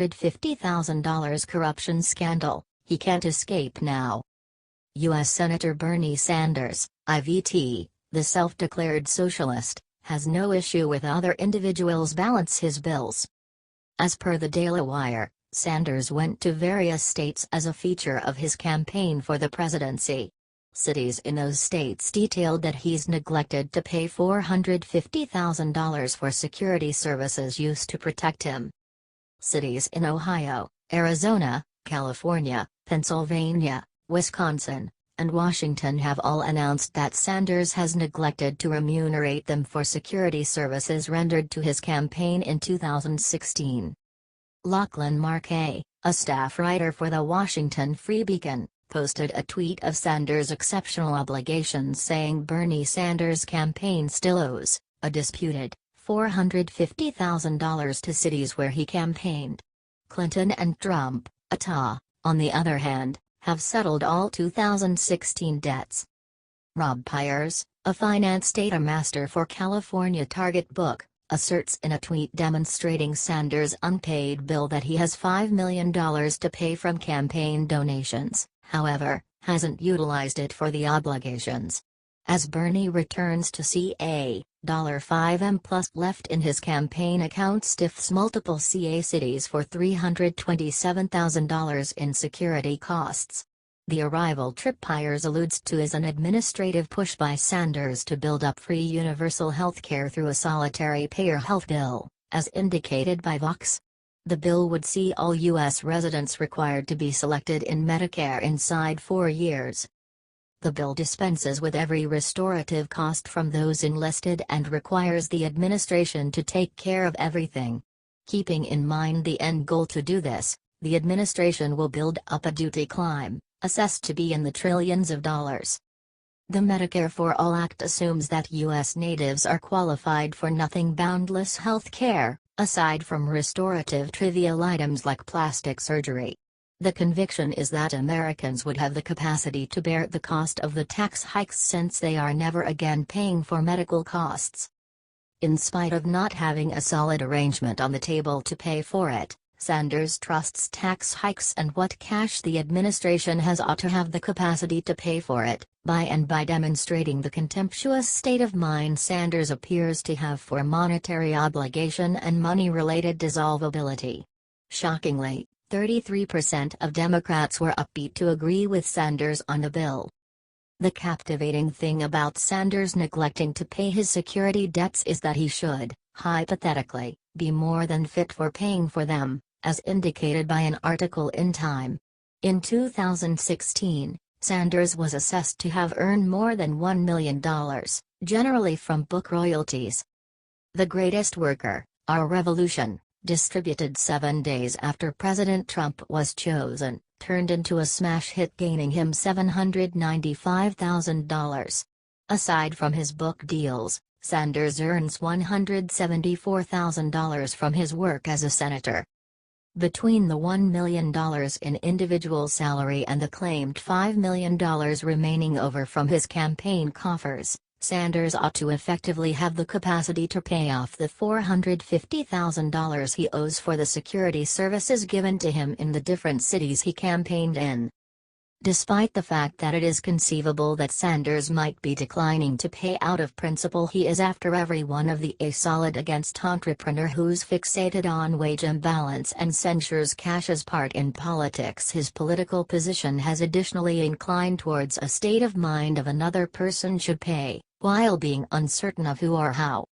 $450,000 corruption scandal, he can't escape now. U.S. Senator Bernie Sanders, IVT, the self-declared socialist, has no issue with other individuals balance his bills. As per the Daily Wire, Sanders went to various states as a feature of his campaign for the presidency. Cities in those states detailed that he's neglected to pay $450,000 for security services used to protect him. Cities in Ohio, Arizona, California, Pennsylvania, Wisconsin, and Washington have all announced that Sanders has neglected to remunerate them for security services rendered to his campaign in 2016. Lachlan Markay, a staff writer for the Washington Free Beacon, posted a tweet of Sanders' exceptional obligations saying Bernie Sanders' campaign still owes a disputed $450,000 to cities where he campaigned. Clinton and Trump, on the other hand, have settled all 2016 debts. Rob Pyers, a finance data master for California Target Book, asserts in a tweet demonstrating Sanders' unpaid bill that he has $5 million to pay from campaign donations, however, hasn't utilized it for the obligations. As Bernie returns to CA, $5M plus left in his campaign account stiffs multiple CA cities for $327,000 in security costs. The arrival trip Pyers alludes to is an administrative push by Sanders to build up free universal health care through a solitary payer health bill, as indicated by Vox. The bill would see all U.S. residents required to be selected in Medicare inside 4 years. The bill dispenses with every restorative cost from those enlisted and requires the administration to take care of everything. Keeping in mind the end goal to do this, the administration will build up a duty climb, assessed to be in the trillions of dollars. The Medicare for All Act assumes that U.S. natives are qualified for nothing boundless health care, aside from restorative trivial items like plastic surgery. The conviction is that Americans would have the capacity to bear the cost of the tax hikes since they are never again paying for medical costs. In spite of not having a solid arrangement on the table to pay for it, Sanders trusts tax hikes and what cash the administration has ought to have the capacity to pay for it, by demonstrating the contemptuous state of mind Sanders appears to have for monetary obligation and money-related dissolvability. Shockingly, 33% of Democrats were upbeat to agree with Sanders on the bill. The captivating thing about Sanders neglecting to pay his security debts is that he should, hypothetically, be more than fit for paying for them, as indicated by an article in Time. In 2016, Sanders was assessed to have earned more than $1 million, generally from book royalties. The Greatest Worker, Our Revolution, distributed 7 days after President Trump was chosen, turned into a smash hit gaining him $795,000. Aside from his book deals, Sanders earns $174,000 from his work as a senator. Between the $1 million in individual salary and the claimed $5 million remaining over from his campaign coffers, Sanders ought to effectively have the capacity to pay off the $450,000 he owes for the security services given to him in the different cities he campaigned in. Despite the fact that it is conceivable that Sanders might be declining to pay out of principle, he is after every one of the solid against entrepreneur who's fixated on wage imbalance and censures cash's part in politics. His political position has additionally inclined towards a state of mind of another person should pay, while being uncertain of who or how.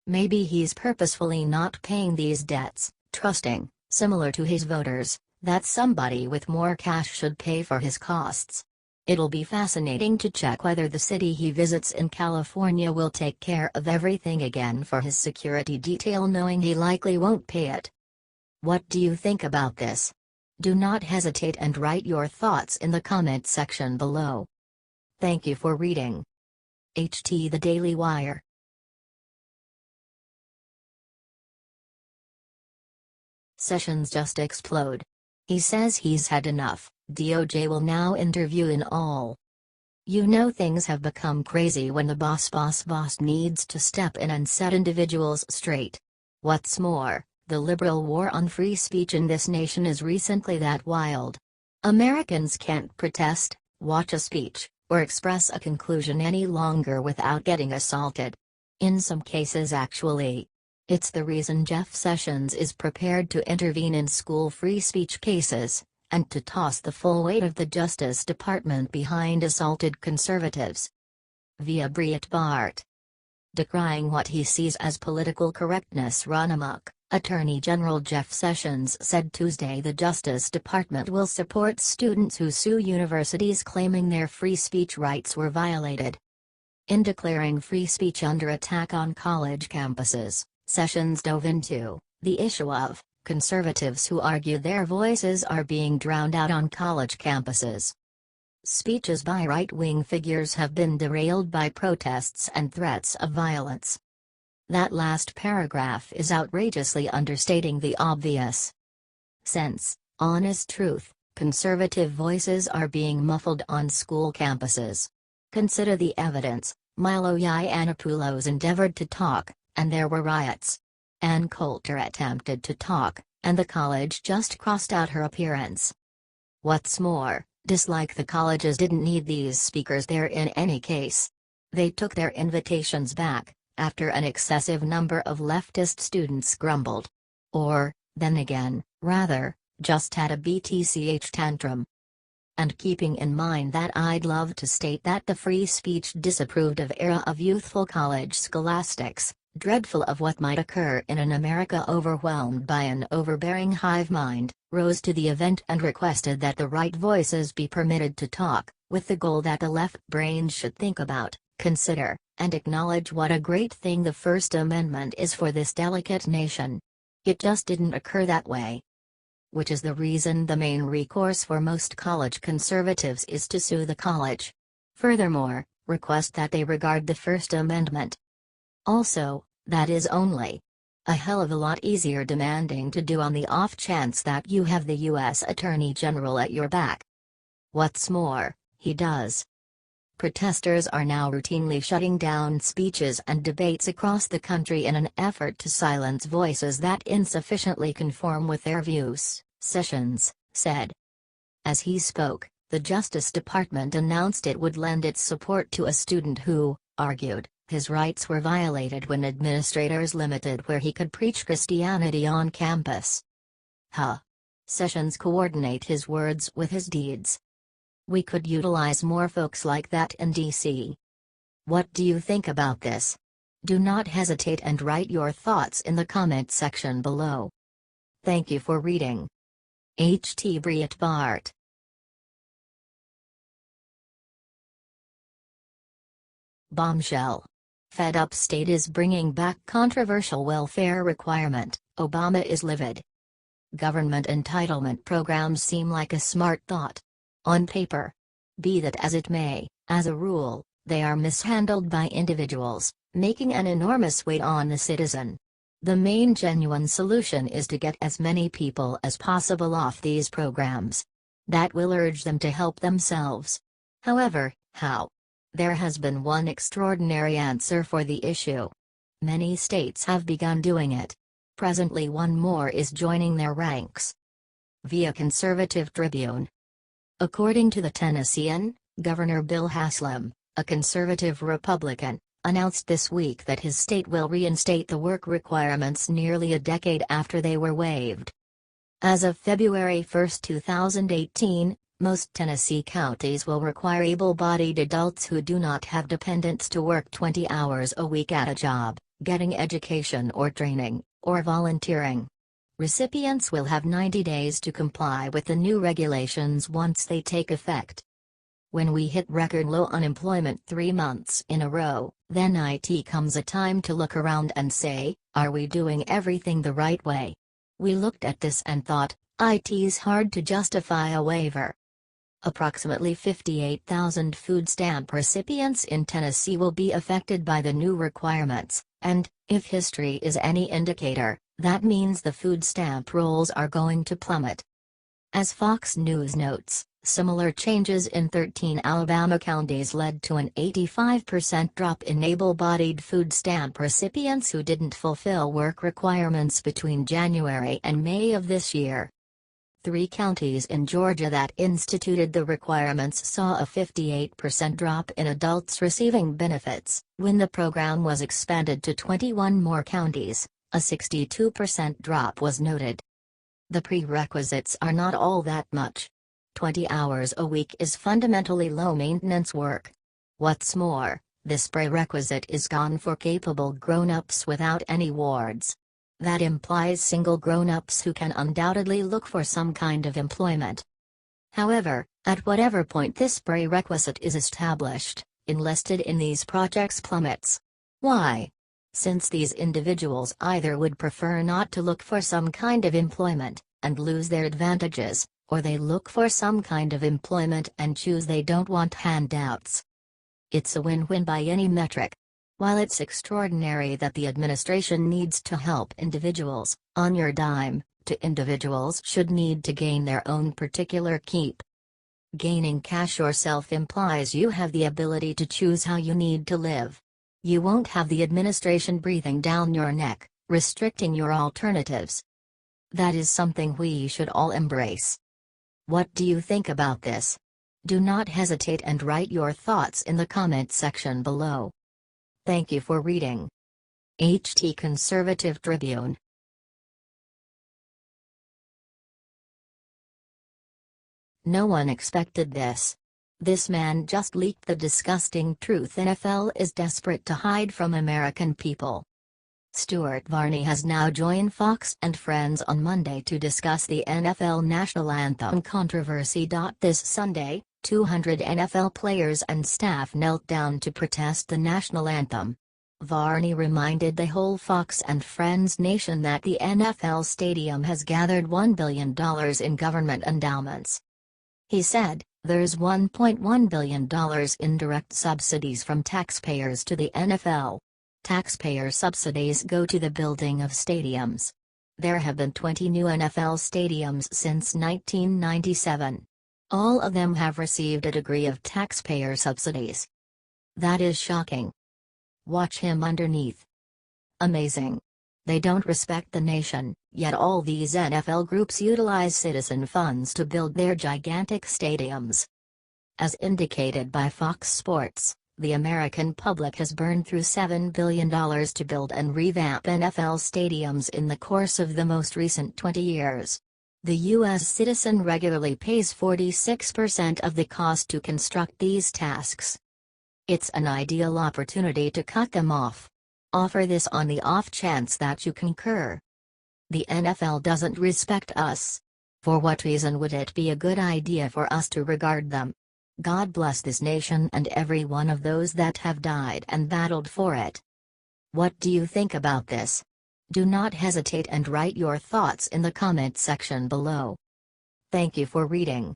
Maybe he's purposefully not paying these debts, trusting, similar to his voters, that somebody with more cash should pay for his costs. It'll be fascinating to check whether the city he visits in California will take care of everything again for his security detail, knowing he likely won't pay it. What do you think about this? Do not hesitate and write your thoughts in the comment section below. Thank you for reading. The Daily Wire. Sessions just explode. He says he's had enough. DOJ will now interview in all. You know things have become crazy when the boss needs to step in and set individuals straight. What's more, The liberal war on free speech in this nation is recently that wild. Americans can't protest, watch a speech, or express a conclusion any longer without getting assaulted. In some cases actually. It's the reason Jeff Sessions is prepared to intervene in school free speech cases, and to toss the full weight of the Justice Department behind assaulted conservatives. Via Breitbart. Decrying what he sees as political correctness run amok, Attorney General Jeff Sessions said Tuesday the Justice Department will support students who sue universities claiming their free speech rights were violated. In declaring free speech under attack on college campuses, Sessions dove into the issue of conservatives who argue their voices are being drowned out on college campuses. Speeches by right-wing figures have been derailed by protests and threats of violence. That last paragraph is outrageously understating the obvious. Since, honest truth, conservative voices are being muffled on school campuses. Consider the evidence. Milo Yiannopoulos endeavored to talk, and there were riots. Ann Coulter attempted to talk, and the college just crossed out her appearance. What's more, dislike the colleges didn't need these speakers there in any case. They took their invitations back, after an excessive number of leftist students grumbled. Or, then again, rather, just had a BTCH tantrum. And keeping in mind that I'd love to state that the free speech disapproved of era of youthful college scholastics, dreadful of what might occur in an America overwhelmed by an overbearing hive mind, rose to the event and requested that the right voices be permitted to talk, with the goal that the left brains should think about, consider, and acknowledge what a great thing the First Amendment is for this delicate nation. It just didn't occur that way. Which is the reason the main recourse for most college conservatives is to sue the college. Furthermore, request that they regard the First Amendment. Also, that is only a hell of a lot easier demanding to do on the off chance that you have the U.S. Attorney General at your back. What's more, he does. Protesters are now routinely shutting down speeches and debates across the country in an effort to silence voices that insufficiently conform with their views, Sessions said. As he spoke, the Justice Department announced it would lend its support to a student who argued his rights were violated when administrators limited where he could preach Christianity on campus. Sessions coordinate his words with his deeds. We could utilize more folks like that in D.C. What do you think about this? Do not hesitate and write your thoughts in the comment section below. Thank you for reading. H.T. Breitbart. Bombshell. Fed up state is bringing back controversial welfare requirement, Obama is livid. Government entitlement programs seem like a smart thought. On paper. Be that as it may, as a rule, they are mishandled by individuals, making an enormous weight on the citizen. The main genuine solution is to get as many people as possible off these programs. That will urge them to help themselves. However, how? There has been one extraordinary answer for the issue. Many states have begun doing it. Presently one more is joining their ranks. Via Conservative Tribune. According to the Tennessean, Governor Bill Haslam, a conservative Republican, announced this week that his state will reinstate the work requirements nearly a decade after they were waived. As of February 1, 2018, most Tennessee counties will require able-bodied adults who do not have dependents to work 20 hours a week at a job, getting education or training, or volunteering. Recipients will have 90 days to comply with the new regulations once they take effect. When we hit record low unemployment 3 months in a row, then it comes a time to look around and say, are we doing everything the right way? We looked at this and thought, it's hard to justify a waiver. Approximately 58,000 food stamp recipients in Tennessee will be affected by the new requirements, and, if history is any indicator, that means the food stamp rolls are going to plummet. As Fox News notes, Similar changes in 13 Alabama counties led to an 85% drop in able-bodied food stamp recipients who didn't fulfill work requirements between January and May of this year. 3 counties in Georgia that instituted the requirements saw a 58% drop in adults receiving benefits. When the program was expanded to 21 more counties, a 62% drop was noted. The prerequisites are not all that much. 20 hours a week is fundamentally low-maintenance work. What's more, this prerequisite is gone for capable grown-ups without any wards. That implies single grown-ups who can undoubtedly look for some kind of employment. However, at whatever point this prerequisite is established, enlisted in these projects plummets. Why? Since these individuals either would prefer not to look for some kind of employment, and lose their advantages, or they look for some kind of employment and choose they don't want handouts. It's a win-win by any metric. While it's extraordinary that the administration needs to help individuals, on your dime, individuals should need to gain their own particular keep. Gaining cash yourself implies you have the ability to choose how you need to live. You won't have the administration breathing down your neck, restricting your alternatives. That is something we should all embrace. What do you think about this? Do not hesitate and write your thoughts in the comment section below. Thank you for reading. HT Conservative Tribune. No one expected this. This man just leaked the disgusting truth NFL is desperate to hide from American people. Stuart Varney has now joined Fox and Friends on Monday to discuss the NFL national anthem controversy. This Sunday, 200 NFL players and staff knelt down to protest the national anthem. Varney reminded the whole Fox and Friends nation that the NFL stadium has gathered $1 billion in government endowments. He said, "There's $1.1 billion in direct subsidies from taxpayers to the NFL. Taxpayer subsidies go to the building of stadiums. There have been 20 new NFL stadiums since 1997. All of them have received a degree of taxpayer subsidies. That is shocking. Watch him underneath. Amazing. They don't respect the nation, yet all these NFL groups utilize citizen funds to build their gigantic stadiums." As indicated by Fox Sports, the American public has burned through $7 billion to build and revamp NFL stadiums in the course of the most recent 20 years. The U.S. citizen regularly pays 46% of the cost to construct these tasks. It's an ideal opportunity to cut them off. Offer this on the off chance that you concur. The NFL doesn't respect us. For what reason would it be a good idea for us to regard them? God bless this nation and every one of those that have died and battled for it. What do you think about this? Do not hesitate and write your thoughts in the comment section below. Thank you for reading.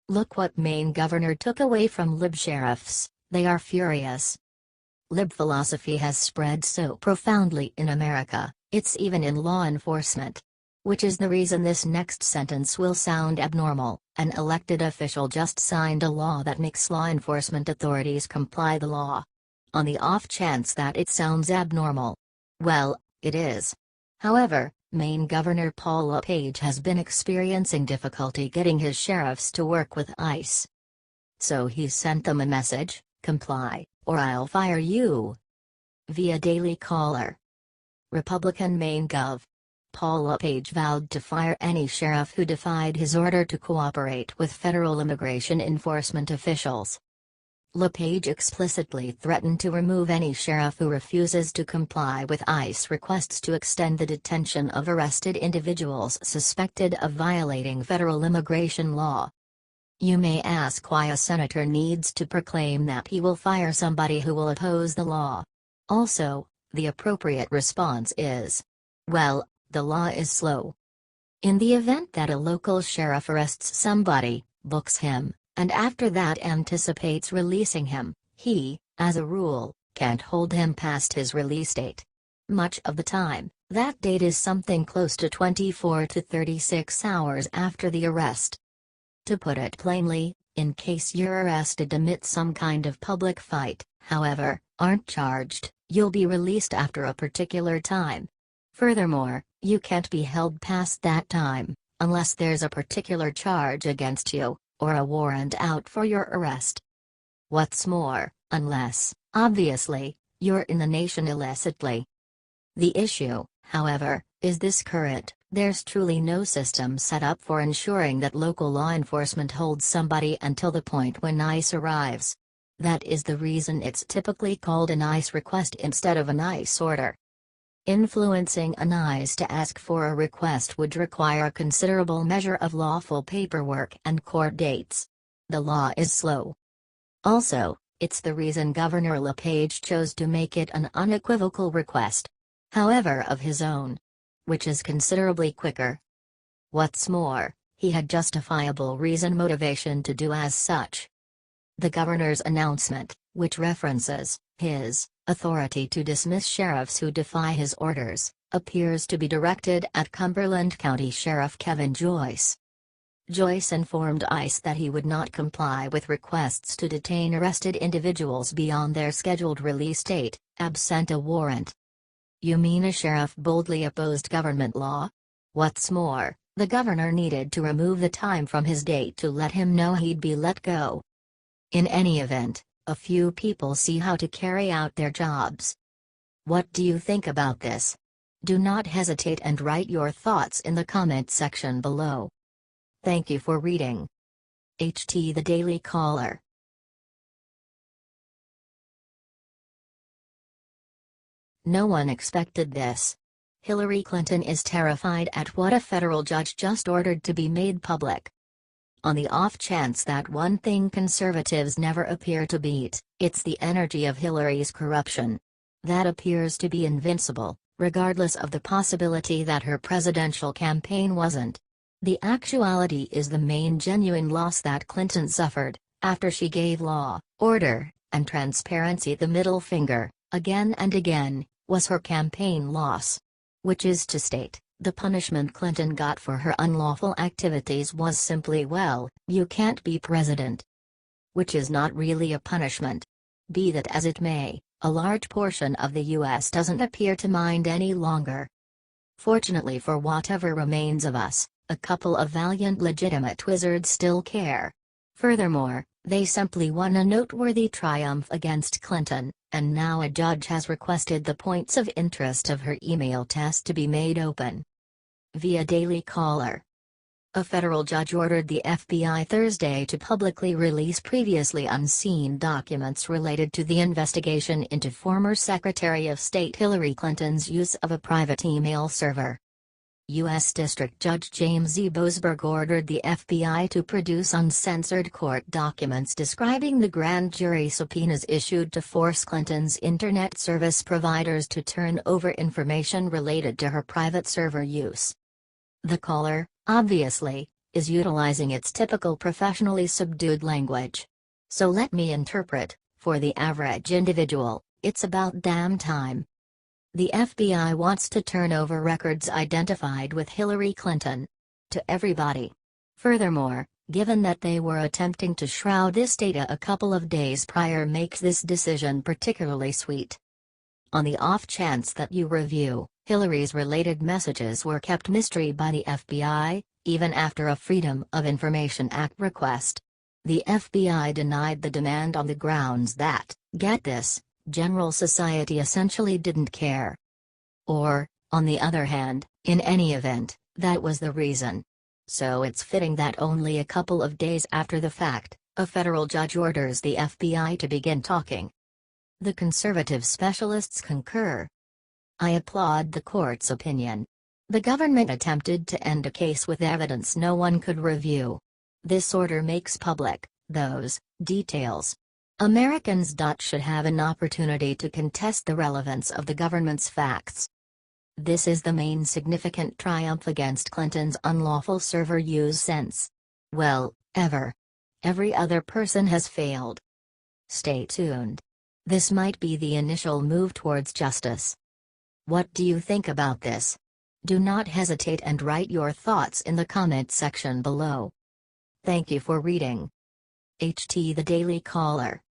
Look what Maine governor took away from Lib sheriffs, they are furious. Lib philosophy has spread so profoundly in America, it's even in law enforcement. Which is the reason this next sentence will sound abnormal. An elected official just signed a law that makes law enforcement authorities comply the law. On the off chance that it sounds abnormal. Well, it is. However, Maine Governor Paul LePage has been experiencing difficulty getting his sheriffs to work with ICE. So he sent them a message: comply, or I'll fire you. Via Daily Caller. Republican Maine Gov. Paul LePage vowed to fire any sheriff who defied his order to cooperate with federal immigration enforcement officials. LePage explicitly threatened to remove any sheriff who refuses to comply with ICE requests to extend the detention of arrested individuals suspected of violating federal immigration law. You may ask why a senator needs to proclaim that he will fire somebody who will oppose the law. Also, the appropriate response is, well, the law is slow. In the event that a local sheriff arrests somebody, books him, and after that anticipates releasing him, he, as a rule, can't hold him past his release date. Much of the time, That date is something close to 24 to 36 hours after the arrest. To put it plainly, in case you're arrested amid some kind of public fight, however, aren't charged, you'll be released after a particular time. Furthermore, you can't be held past that time, unless there's a particular charge against you, or a warrant out for your arrest. What's more, unless, obviously, you're in the nation illicitly. The issue, however, is this current: there's truly no system set up for ensuring that local law enforcement holds somebody until the point when ICE arrives. That is the reason it's typically called an ICE request instead of an ICE order. Influencing an ICE to ask for a request would require a considerable measure of lawful paperwork and court dates. The law is slow. Also, it's the reason Governor LePage chose to make it an unequivocal request, however of his own, which is considerably quicker. What's more, he had justifiable motivation to do as such. The governor's announcement, which references his authority to dismiss sheriffs who defy his orders, appears to be directed at Cumberland County Sheriff Kevin Joyce. Joyce informed ICE that he would not comply with requests to detain arrested individuals beyond their scheduled release date, absent a warrant. You mean a sheriff boldly opposed government law? What's more, the governor needed to remove the time from his date to let him know he'd be let go. In any event, a few people see how to carry out their jobs. What do you think about this? Do not hesitate and write your thoughts in the comment section below. Thank you for reading. HT The Daily Caller. No one expected this. Hillary Clinton is terrified at what a federal judge just ordered to be made public. On the off chance that one thing conservatives never appear to beat, it's the energy of Hillary's corruption. That appears to be invincible, regardless of the possibility that her presidential campaign wasn't. The actuality is the main genuine loss that Clinton suffered, after she gave law, order, and transparency the middle finger, again and again, was her campaign loss. Which is to state, the punishment Clinton got for her unlawful activities was simply, well, you can't be president. Which is not really a punishment. Be that as it may, a large portion of the U.S. doesn't appear to mind any longer. Fortunately for whatever remains of us, a couple of valiant legitimate wizards still care. Furthermore, they simply won a noteworthy triumph against Clinton, and now a judge has requested the points of interest of her email test to be made open. Via Daily Caller. A federal judge ordered the FBI Thursday to publicly release previously unseen documents related to the investigation into former Secretary of State Hillary Clinton's use of a private email server. U.S. District Judge James E. Boasberg ordered the FBI to produce uncensored court documents describing the grand jury subpoenas issued to force Clinton's internet service providers to turn over information related to her private server use. The caller, obviously, is utilizing its typical professionally subdued language. So let me interpret, for the average individual, it's about damn time. The FBI wants to turn over records identified with Hillary Clinton. To everybody. Furthermore, given that they were attempting to shroud this data a couple of days prior makes this decision particularly sweet. On the off chance that you review, Hillary's related messages were kept mystery by the FBI, even after a Freedom of Information Act request. The FBI denied the demand on the grounds that, get this, general society essentially didn't care. Or, on the other hand, in any event, that was the reason. So it's fitting that only a couple of days after the fact, a federal judge orders the FBI to begin talking. The conservative specialists concur. I applaud the court's opinion. The government attempted to end a case with evidence no one could review. This order makes public those details. Americans should have an opportunity to contest the relevance of the government's facts. This is the main significant triumph against Clinton's unlawful server use since, well, ever. Every other person has failed. Stay tuned. This might be the initial move towards justice. What do you think about this? Do not hesitate and write your thoughts in the comment section below. Thank you for reading. HT The Daily Caller.